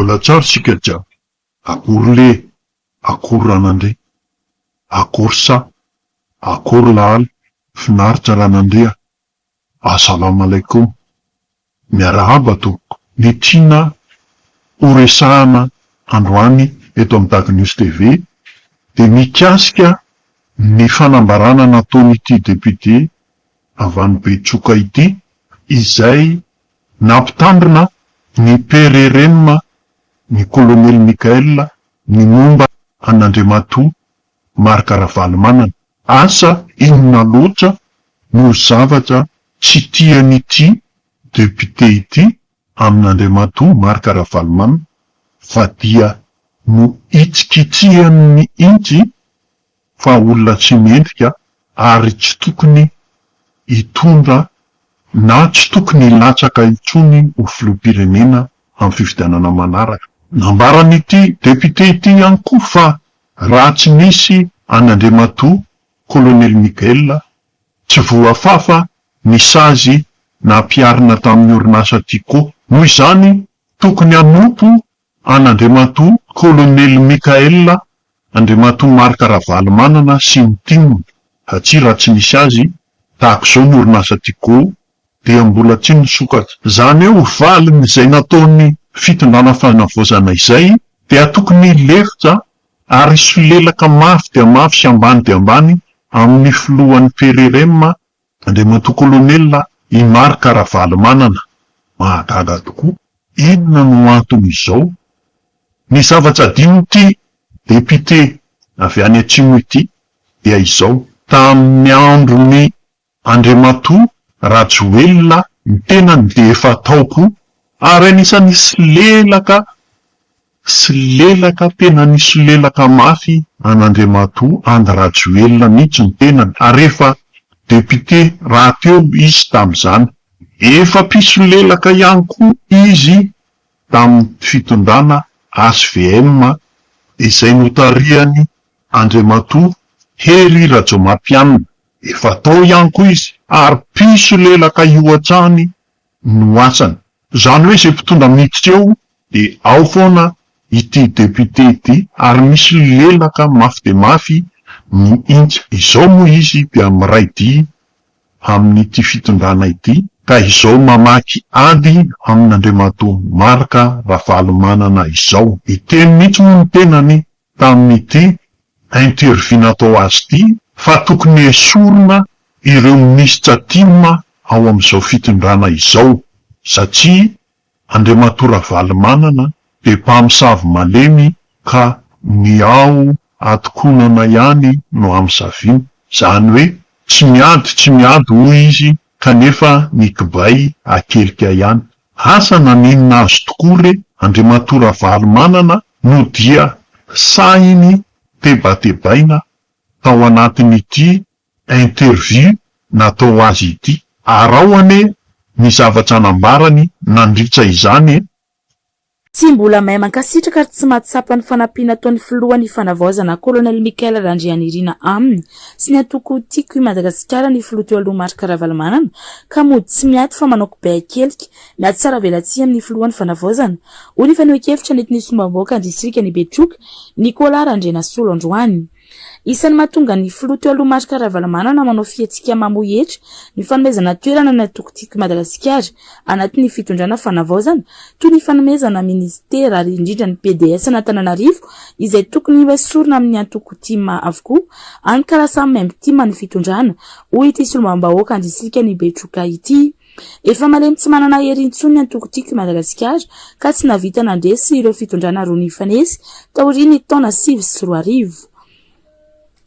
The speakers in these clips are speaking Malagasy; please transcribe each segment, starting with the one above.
Mialatsara sika jiaby. Akory le, akory ranandre, akory sa, akory lahala, finaritra ranandrea. Assalamu alaikum. Miarahaba tompoko. Ny tiana horesahana androany eto amin'ny Dag News TV de mikasika ny fanambarana nataon'ity député avy any Betsoka ity, izay nampitandrina ny PRRM, ny colonel Mikael, ny momba an'Andriamatoa Marc Ravalomanana. Asa inona loatra no zavatra tsy tian'ity député ity amin'Andriamatoa Marc Ravalomanana, fa dia no itsikitsihany ny intsy fa olona tsy mendrika ary tsy tokony hitondra na tsy tokony hilatsaka intsony ho filoham-pirenena amin'ny fifidianana manaraka. Nambaran'ity député ity ihany koa fa raha tsy misy an'Andriamatoa colonel Mikael, tsy voafafa ny sazy nampiarina tamin'ny orinasa Tico. Noho izany tokony hanompo an'Andriamatoa colonel Mikael, Andriamatoa Marc Ravalomanana sy ny timony, satria raha tsy misy azy tahaka izao ny orinasa Tico dia mbola tsy nisokatra. Zany eo valiny izay nataony fitondrana fanavaozana izay dia tokony lefitra ary solelaka mafy dia mafy sy ambany dia ambany amin'ny filohan'ny PRRM, Andriamatoa colonel i Marc Ravalomanana. Mahagaga tokoa. Inona no anton'izao? Ny zavatra adin'ity député avy any atsimo ity dia izao: tamin'ny andron'ny Andriamatoa Rajoelina ny tenany de efa taoko, ary anisany silelaka tena ny silelaka mafy an'Andriamatoa Andy Rajoelina mihitsy ny tenany. Ary efa député raha teo izy tamin'izany, efa mpisolelaka ihany koa izy tamin'ny fitondrana HVM izay notariany Andriamatoa Hery Rajaomampianina. Efa tao ihany koa izy, ary mpisolelaka io hatrany no asany. Zany hoe izay mpitondra miditra eo de ao foana ity député ity, ary misy lelaka mafy de mafy ny intsy. Izao moa izy dia miray dia amin'ity fitondrana ity, ka izao mamaky ady amin'Andriamatoa Marc Ravalomanana izao. Iteny mihitsy moa ny tenany tamin'ity interview natao azy ity fa tokony esorina ireo minisitra timma ao amin'izao fitondrana izao, satria Andriamatoa Ravalomanana de mpamosavy malemy ka ny ao atokonana ihany no amsaviana. Zany hoe tsy miady hoy izy, kanefa ny kibay akelika ihany. Asa naninona azy tokoa Andriamatoa Ravalomanana no dia sahiny tebatebaina tao anatin'ity interview natao azy ity. Araoane ny zavatra nambarany nandritra izany. Tsy mbola mahay mankasitraka ary tsy mahatsapa ny fanampiana ataon'ny filohan'ny fanavaozana colonel Mikael Randrianirina aminy sy ny atoko tiako i Madagasikara ny filoha teo aloha Marc Ravalomanana, ka mody tsy miady fa manao kibay akelika miady tsara velatsia amin'ny filohan'ny fanavaozana. Hoy ny fanehoan-kevitra nentin'ny sombamboaka distrika ny Betsoka Nicolas Randrianasolo androany. Isan'ny mahatonga ny filoha teo aloha Marc Ravalomanana manao fihetsika mamohetra ny fanomezana toerana ny atoko tiako Madagasikara anatin'ny fitondrana fanavaozana, toy ny fanomezana ministera ary indrindra ny PDS n'Antananarivo izay tokony hoesorina amin'ny atoko tima avokoa, any karaha samy memby tima ny fitondrana. Hoy ity sombambahoaka distrika ny Betsoka ity. Efa malemy tsy manana hery intsony ny atoko tiako Madagasikara ka tsy navita nandresy ireo fitondrana roa nifanesy taorian'ny taona 9 sy 14.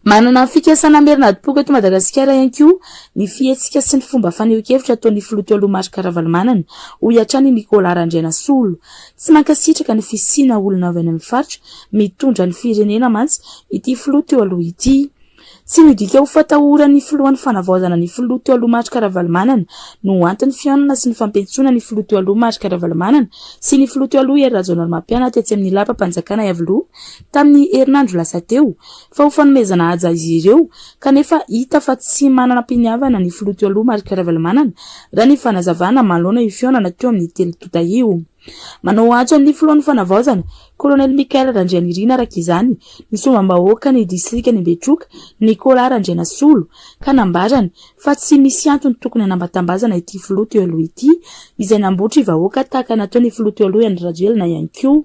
Manana fikasana merina adipoka eto Madagasikara ihany koa ny fihetsika sy ny fomba fanehoan-kevitra ataon'ny filoha teo aloha Marc Ravalomanana, hoy hatrany Nicolas Randrianasolo. Tsy mankasitraka ny fisiana olona avy any amin'ny faritra mitondra ny firenena mantsy ity filoha teo aloha ity. Tsy midika ho fatahoran'ny filohan'ny fanavaozana ny filoha teo aloha Marc Ravalomanana no antony fihaonana sy ny fampentsoana ny filoha teo aloha Marc Ravalomanana sy ny filoha teo aloha Hery Rajaomampianina tetsy amin'ny lapa-panjakana Iavoloha tamin'ny herinandro lasa teo, fa ho fanomezana haja izy ireo kanefa hita fa tsy manana mpiniavana ny filoha teo aloha Marc Ravalomanana raha ny fanazavana manoloana io fihaonana teo amin'ny telo tota io. Manao antso ny filohan'ny fanavaozana Colonel Michael Randrianirina araka izany ny somam-bahoaka ny distrika ny Betroka Nicolas Randrianasolo ka nambarany fa tsy misy antony tokony hanambatambazana ity filoha teo aloha ity izay nambotry vahoaka tahaka nataony filoha teo aloha Andry Rajoelina ihany koa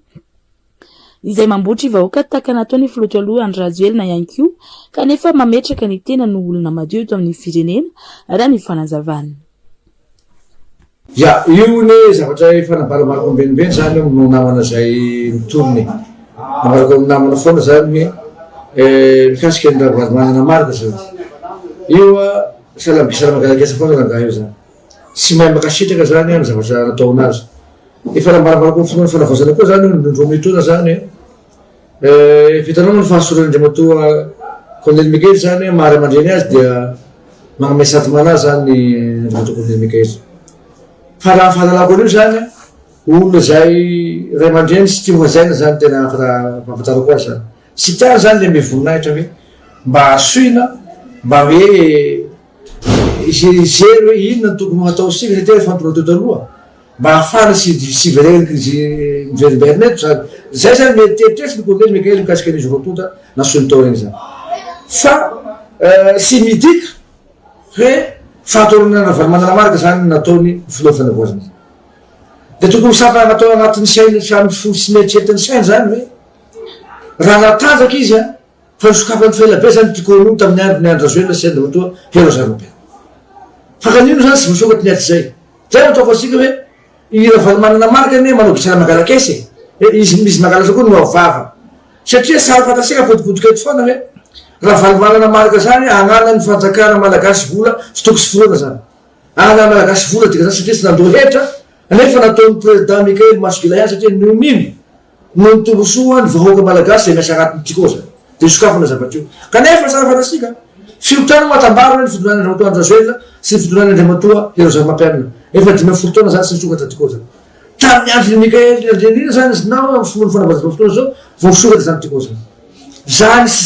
izay mambotry vahoaka tahaka nataony filoha teo aloha Andry Rajoelina ihany koa kanefa mametraka ny tena no olona madio eto amin'ny firenena raha ny fanazavana. Ya, io ne zavatra fanambarambarako ambenimbeny zany no namana zay mitorony. Nambarako namana foana zany mikasika ny raha manana marika zany. Io salamagalagasy foana rangahy io zany. Tsy mahay makasitraka zany amin'ny zavatra nataona azy. Ny fanambarambarako ny fanavaozana koa zany no mitona zany. Vitanao ny fahasoran'Andriamatoa Colonel Michael zany mahary aman-dreny azy dia magname satimana zany Andriamatoa Colonel Michael. Fa raha fahalalako an'io zany olona zay ray aman-dreny sy tia hoazaina zany tena raha mampatarako azy zany. Tsy tiany zany le mivoninahitra hoe mba asoina mba hoe zery hoe inona ny tokony hatao sika satria fantonao teo taloha mba ahafahana sy miverimberina eto zany. Zay zany mieritreritry ny Colonel Michael mikasika an'izy roa tonta na soiny tao regny zany. Fa tsy midika hoe fahatorana valmanana marika zany nataony filoha fanavaozana. Dia tokony samy natao anatin'ny sainy samy sy mieritreritiny sainy zany hoe raha natanjaka izy fa nisokafany felabe zany tikono tamin'ny andro Andry Rajoelina sy Andriamatoa Herozaropea. Fa kanino zany tsy voasokatra ny aty zay. Zay ataoko antsika hoe ira valmanana marika ne manao gisana magalakesy izy magalasa koa no avava. Satria sary fantasika podipodika eto foana hoe raha valmanana marika zany agnana ny fanjakana malagasy vola sy toko sy foana zany. Agnana malagasy vola dika zany satria tsy nandohetra nefa nataon'ny président Michael Masgila ihany satria nomino no nitombosoa ny vahoaka malagasy zay miasa agnatiny tiko zany. Dia sokafana zavatra io. Kanefa sary fantasika fiotana matambaro ny fidonan'ny Andriamatoa Andry Rajoelina sy fidonan'ny Andriamatoa Herozaropea. Efa 12 taona zany sy nisokatra tiko zany. Tamin'ny andron'ny Michael Randrianirina zany izy nao amin'ny fanavaozana fotoana zao vao nisokatra zany tiko zany. Zany sy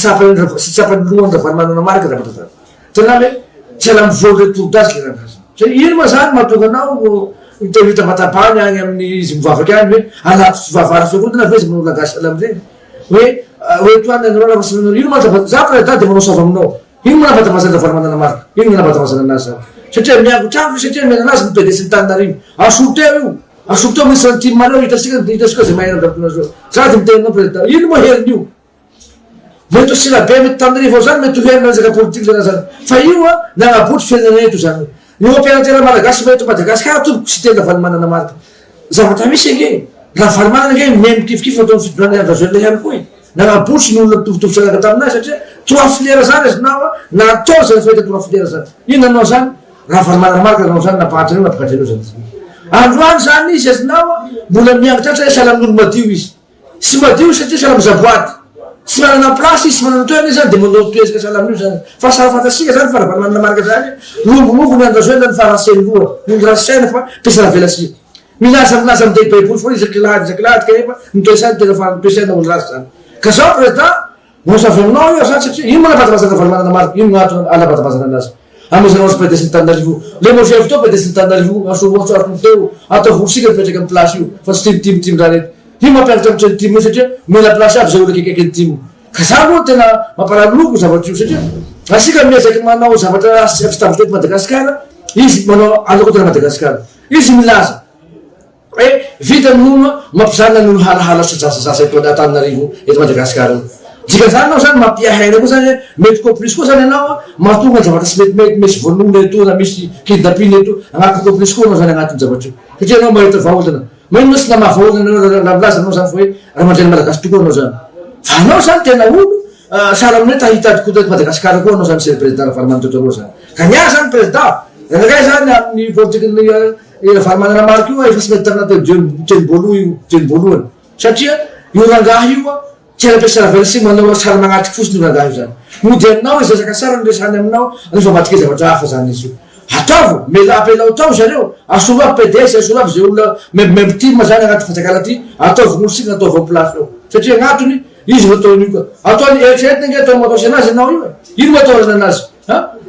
tsapany lohany raha valmanana marika raha matatana. Tena hoe tsy ala mivory retour-d'âge le raha zany. Ino ma zany mahatonga anao hita matabany agny amin'ny izy mivavaky agny hoe anaty fivavara fekontana ve izy manao lagasy ala amin'ireny. Hoe toany anarana ino mahatabazana za président dia manao sava aminao. Ino manabatabazana raha valmanana marika? Ino manabatabazana anazy zany? Satria miango trano satria mena anazy mipedesy ny Tananarivo. Asoteo io. Asoteo misy santime maleo hitasika zay mahay andampona zao. Za dia mitenanao président. Ino moa herin'io? Mety sy labe mety Tananarivo ao zany mety hoherina zaka politika zany zany. Fa io nagnabotra fiainana eto zany. Io ampianatena malagasy mety Madagasikara tompoko sy tena valmanana marika. Zavatra misy ange. Raha valmanana ange memikifokifo ataon'ny fidonan'ny Andry Rajoelina ihany koa. Nagnabotra ny olona mitovitovy sanaka taminazy satria 3 filière zany izy natao zany fahita 3 filière zany. Ino nanao zany? Raha valmanana marika nanao zany napahatra io napakatra io zany. Androany zany izy azinao mbola miangitratra sahala amin'olo madio izy. Sy madio satria sahala mizaboady. Tsy manana place izy, tsy manana toerana izy zany dia manao toezaka sahala amin'io zany. Fa sara fantasika zany fa raha valmanana marika zany lombolombo ny Andry Rajoelina ny faranseny loha. Ny rasaina fa mpiasana velasiya. Milaza amin'ny dehibehiboly foana izy kilahady kanefa mitoesany tena fa mitoesana olo rasy zany. Ka zao président mosavy aminao io zany satria ino manabatabazana valmanana marika? Ino gn'antony anabatabazana anazy? Amizanao sy pedesy ny Tananarivo. Le mosavy teo pedesy ny Tananarivo asovotsarotony teo atao volosika mipetraka amin'ny place io fa tsy timotimo raha rety. Io mampianatra amin'ny timo satria mila place aby zay olo akaiky ny timo. Ka za moa tena mamparary loko zavatra io satria asika miezaky manao zavatra tsy tavitra eto Madagasikara izy manao aloko tena Madagasikara. Izy milaza vita nono mampijanona nono halahala sasasa eto Antananarivo eto Madagasikara. Dika zany anao zany mampiahena koa zany mety complice koa zany anao mahatonga zavatra tsy metimety misy vonona eto na misy kidnapping eto agnatin'ny complice koa anao zany agnatin'ny zavatra io. Satria anao mahita vahaolana. Maino tsy namahavaolana raha milaza anao zany fa hoe raha mandreny malagasy tokoa anao zany. Fa anao zany tena olo sara aminay tahitady koa Madagasikara koa anao zany sy président raha valmanana teto anao zany. Ka niahy zany président. Ranakay zany amin'ny politiky valmanana marika io efa tsy mety tarina teny-boalohany. Satria io rangahy io tsy ara-piasana vela sy manao sara magnatriky fosiny io rangahy io zany. Mody aminao izy resaka sara nresahany aminao nefa matika zavatra hafa zany izy io. Ataovy mela apelao tao zareo asolo aby PDS asolo aby zay olona memtima zany agnaty fanjakana ty ataovy nosika ataovy amin'ny place eo. Satria agnatony izy nataony io ka. Ataony eritreretina nge atao mataosy anazy anao io. Ino mataosy anazy?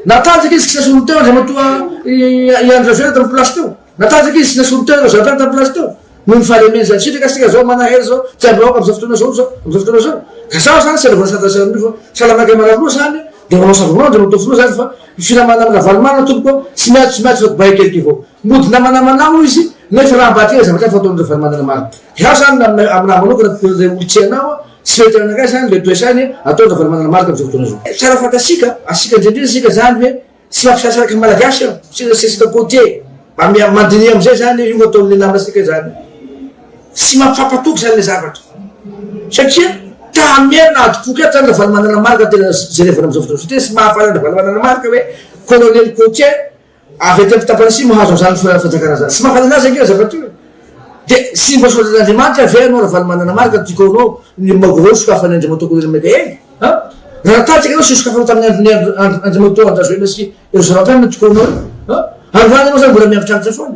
Natanjaka izy sy nasolo teo Andriamatoa Andry Rajoelina tamin'ny place teo. Natanjaka izy sy nasolo teo Herozaropea tamin'ny place teo. noho ny fahalemena zany sitraka sika zao manahery zao tsy abaoka amizao fotoana zao zao amizao fotoana zao ka zaho zany tsy alavana sadasany fa salamaka manaloha zany de manao savonao de manao finoa zany fa firamana amina valomana tompoko tsy maintsy fatobay keliky avao mody namanamanao izy nefa raha mbaty zavatra fataon'ireo valomanana maro iaho zany aminaha manokana olotseanao tsy fety aminakay zany le toesany ataon'ireo valomanana maro amizao fotoana zao tsara fantasika asika indrindrindra sika zany hoe tsy mampisasaraky malagasy sika côté mandiny amizay zany io ataon'le namasika zany tsy mampifampatoky zany le zavatra satria tamena atopoky ato zany le valomanana marika tena jerevana amizao fotoana satria tsy mahafanana valomanana marika hoe colonel côté avy aty ampitamparasy mahazo zany fanjakana zany tsy mahafanana azy ange zavatra io de sy mba soatan'andriamanitra avy anao raha valomanana marika tikonao ny magoreo sokafany andriamantoa mety raha tatsika anao sy sokafana tamin'ny andriamantoa andrazoena sy erosalampianina tikonao androany anao zany mbola miavitravitra foana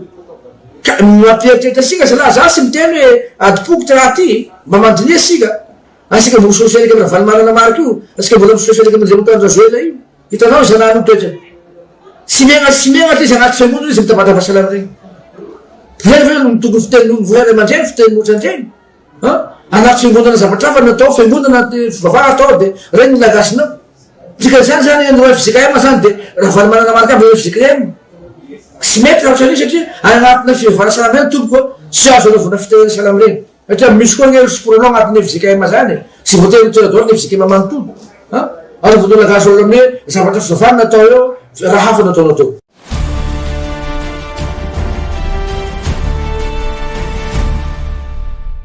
ka mampieritreritra asika zalahy za sy miteny hoe atopoky ty raha ty mba mandiniha asika asika mbo misosialika amina valomanana marika io asika mbola misosialika amina andriamantoa andrazoena io hitanao zanahany toetra tsy megna ty izy anaty fiangonana izy mitabata fahasalama regny tokony fitenin'olo voary aman-dreny fitenin'olo andreny anaty fiangonana zavatra hafa natao fiangonana fivavahana atao de regny lagasinao dika zany zany andro fizikm zany de raha valomanana marika aby fizikm tsy mety raha ohatrany satria anatina fivavahana salama reny tompoko tsy azo anaovana fitenena salama reny satria misy koa gny siporanao anatin'ny fizikm zany tsy voatery toeradolo ny fizikm manontolo anaovana lagasy olo aminy zavatra fivavahana natao eo raha hafa nataonao tao